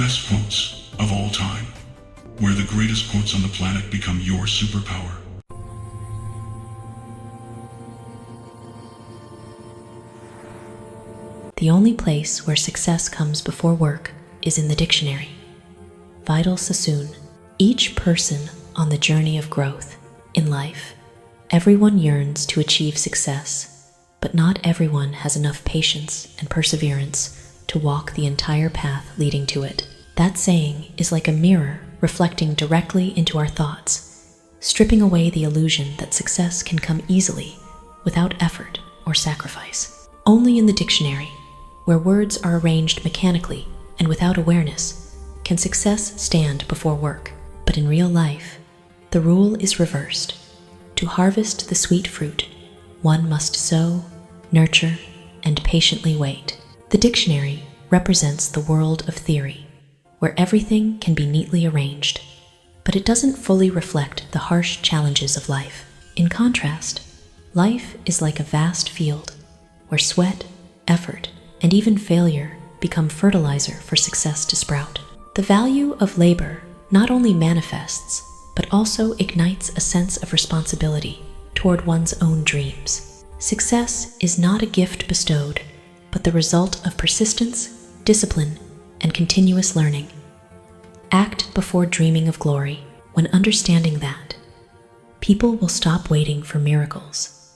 best quotes of all time, where the greatest quotes on the planet become your superpower. The only place where success comes before work is in the dictionary. Vidal Sassoon. Each person on the journey of growth in life, everyone yearns to achieve success, but not everyone has enough patience and perseverance to walk the entire path leading to it. That saying is like a mirror reflecting directly into our thoughts, stripping away the illusion that success can come easily without effort or sacrifice. Only in the dictionary, where words are arranged mechanically and without awareness, can success stand before work. But in real life, the rule is reversed. To harvest the sweet fruit, one must sow, nurture, and patiently wait. The dictionary represents the world of theory, where everything can be neatly arranged, but it doesn't fully reflect the harsh challenges of life. In contrast, life is like a vast field where sweat, effort, and even failure become fertilizer for success to sprout. The value of labor not only manifests, but also ignites a sense of responsibility toward one's own dreams. Success is not a gift bestowed, but the result of persistence, discipline, and continuous learning. Act before dreaming of glory. When understanding that, people will stop waiting for miracles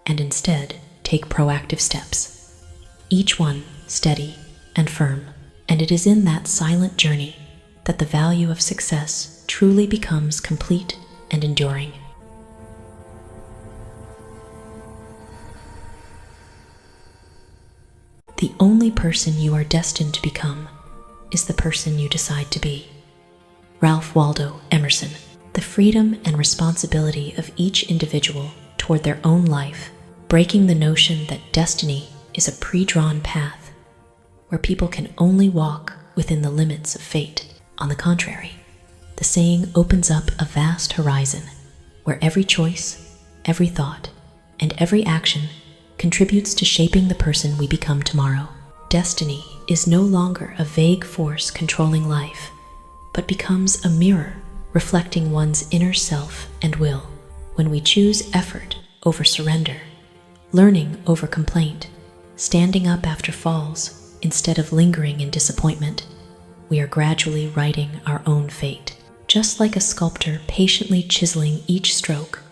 and instead take proactive steps, each one steady and firm. And it is in that silent journey that the value of success truly becomes complete and enduring. The only person you are destined to become is the person you decide to be. Ralph Waldo Emerson. The freedom and responsibility of each individual toward their own life, breaking the notion that destiny is a pre-drawn path where people can only walk within the limits of fate. On the contrary, the saying opens up a vast horizon where every choice, every thought, and every action contributes to shaping the person we become tomorrow. Destiny is no longer a vague force controlling life, but becomes a mirror reflecting one's inner self and will. When we choose effort over surrender, learning over complaint, standing up after falls instead of lingering in disappointment, we are gradually writing our own fate. Just like a sculptor patiently chiseling each stroke,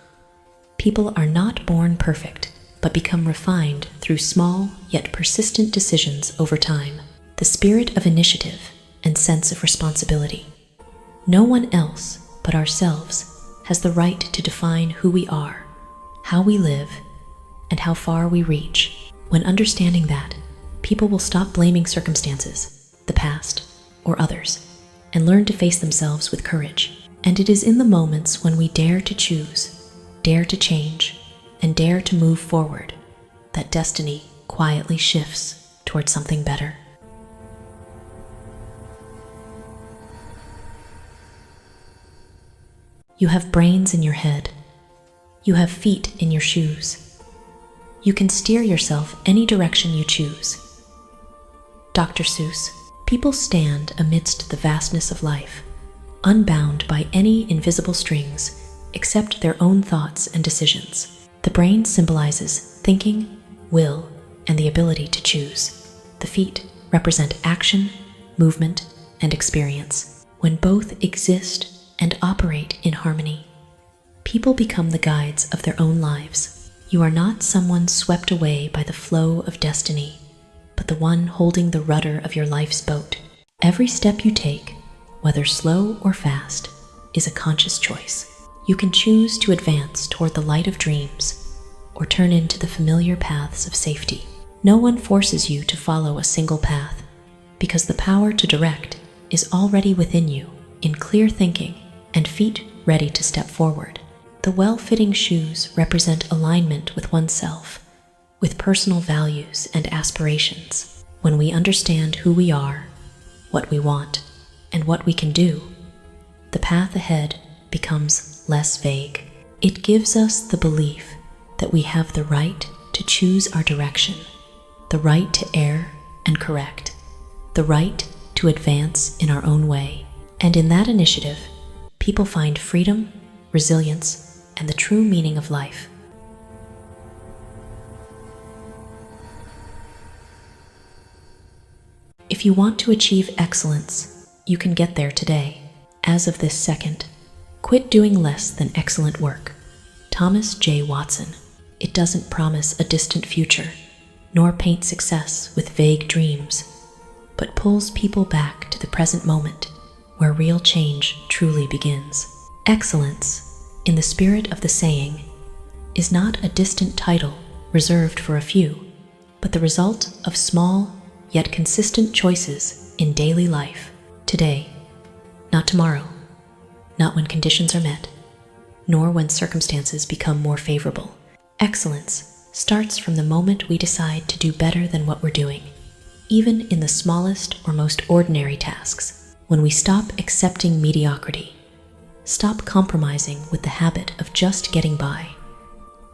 people are not born perfect, but become refined through small yet persistent decisions over time. The spirit of initiative and sense of responsibility. No one else but ourselves has the right to define who we are, how we live, and how far we reach. When understanding that, people will stop blaming circumstances, the past, or others, and learn to face themselves with courage. And it is in the moments when we dare to choose, dare to change, and dare to move forward that destiny quietly shifts towards something better. You have brains in your head. You have feet in your shoes. You can steer yourself any direction you choose. Dr. Seuss. People stand amidst the vastness of life, unbound by any invisible strings except their own thoughts and decisions. The brain symbolizes thinking, will, and the ability to choose. The feet represent action, movement, and experience. When both exist and operate in harmony, people become the guides of their own lives. You are not someone swept away by the flow of destiny, but the one holding the rudder of your life's boat. Every step you take, whether slow or fast, is a conscious choice. You can choose to advance toward the light of dreams or turn into the familiar paths of safety. No one forces you to follow a single path, because the power to direct is already within you, in clear thinking and feet ready to step forward. The well-fitting shoes represent alignment with oneself, with personal values and aspirations. When we understand who we are, what we want, and what we can do, the path ahead becomes less vague. It gives us the belief that we have the right to choose our direction, the right to err and correct, the right to advance in our own way. And in that initiative, people find freedom, resilience, and the true meaning of life. If you want to achieve excellence, you can get there today. As of this second, quit doing less than excellent work. Thomas J. Watson. It doesn't promise a distant future, nor paint success with vague dreams, but pulls people back to the present moment where real change truly begins. Excellence, in the spirit of the saying, is not a distant title reserved for a few, but the result of small yet consistent choices in daily life, today, not tomorrow, not when conditions are met, nor when circumstances become more favorable. Excellence starts from the moment we decide to do better than what we're doing, even in the smallest or most ordinary tasks. When we stop accepting mediocrity, stop compromising with the habit of just getting by,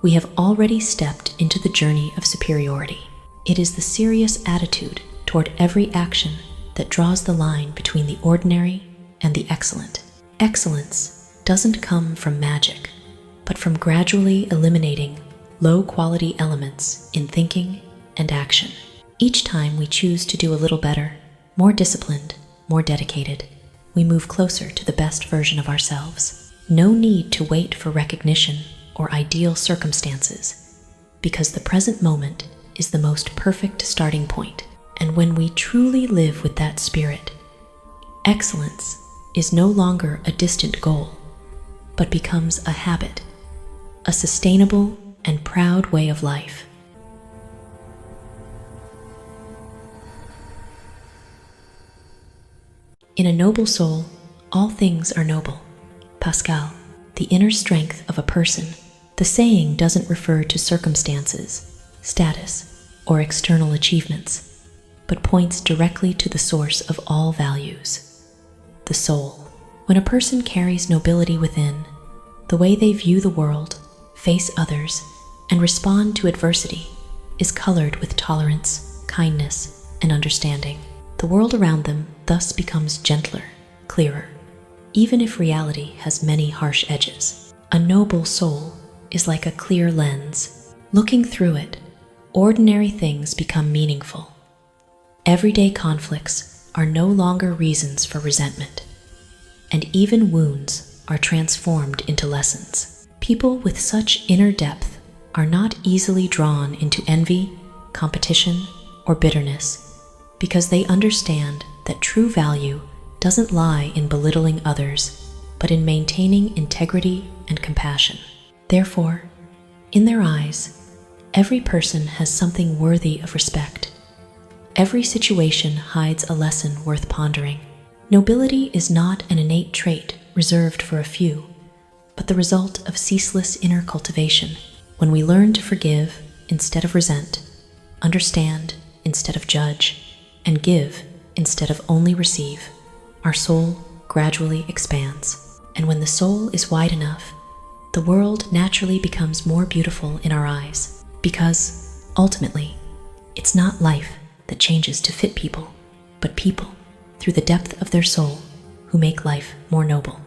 we have already stepped into the journey of superiority. It is the serious attitude toward every action that draws the line between the ordinary and the excellent. Excellence doesn't come from magic, but from gradually eliminating low-quality elements in thinking and action. Each time we choose to do a little better, more disciplined, more dedicated, we move closer to the best version of ourselves. No need to wait for recognition or ideal circumstances, because the present moment is the most perfect starting point. And when we truly live with that spirit, excellence is no longer a distant goal, but becomes a habit, a sustainable and proud way of life. In a noble soul, all things are noble. Pascal. The inner strength of a person. The saying doesn't refer to circumstances, status, or external achievements, but points directly to the source of all values, the soul. When a person carries nobility within, the way they view the world, face others, and respond to adversity is colored with tolerance, kindness, and understanding. The world around them thus becomes gentler, clearer, even if reality has many harsh edges. A noble soul is like a clear lens. Looking through it, ordinary things become meaningful. Everyday conflicts are no longer reasons for resentment, and even wounds are transformed into lessons. People with such inner depth are not easily drawn into envy, competition, or bitterness, because they understand that true value doesn't lie in belittling others, but in maintaining integrity and compassion. Therefore, in their eyes, every person has something worthy of respect. Every situation hides a lesson worth pondering. Nobility is not an innate trait reserved for a few, but the result of ceaseless inner cultivation. When we learn to forgive instead of resent, understand instead of judge, and give instead of only receive, our soul gradually expands. And when the soul is wide enough, the world naturally becomes more beautiful in our eyes, because, ultimately, it's not life that changes to fit people, but people, through the depth of their soul, who make life more noble.